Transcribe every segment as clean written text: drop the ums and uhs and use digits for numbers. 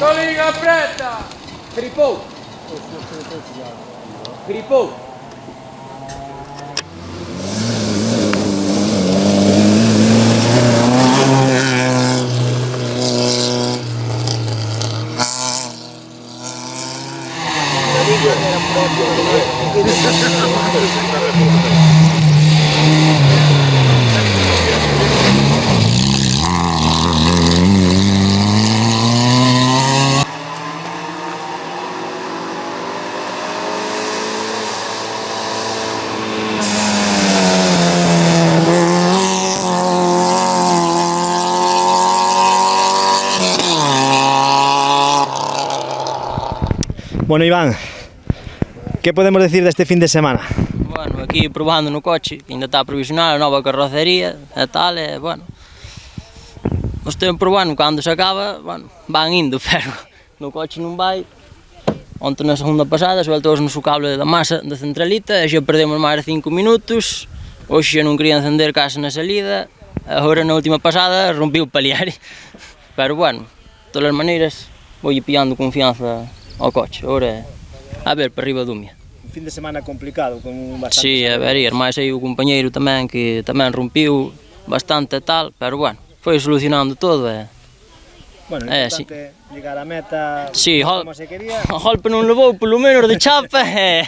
Tolín, apreta! Gripou! Gripou! Bueno, Iván, que podemos decir deste fin de semana? Bueno, aquí probando no coche, que ainda está provisional, a nova carrocería e tal, e, bueno, os tempos, bueno, cando se acaba, bueno, van indo, pero no coche non vai. Onte na segunda pasada soltou-nos o cable da masa da centralita e xa perdemos máis de 5 minutos, hoxe xa non quería encender case na salida, agora na última pasada rompiu o paliare. Pero, bueno, de todas as maneiras, voulle pillando confianza ao coche, agora a ver para riba Dumia. Un fin de semana complicado, con bastante... Si, a ver, máis aí o compañeiro tamén, que tamén rompiu bastante e tal, pero bueno, foi solucionando todo e... Bueno, o importante llegar a meta como se quería. O golpe non levou, polo menos de chapa e...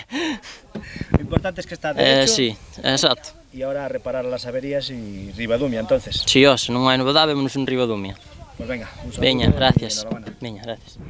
O importante es que está derecho. Si, exacto. E agora a reparar las averías e Ribadumia, entonces. Si, se non hai novedade, vémonos en Ribadumia. Pues venga, un saludo. Veña, gracias. Veña, gracias.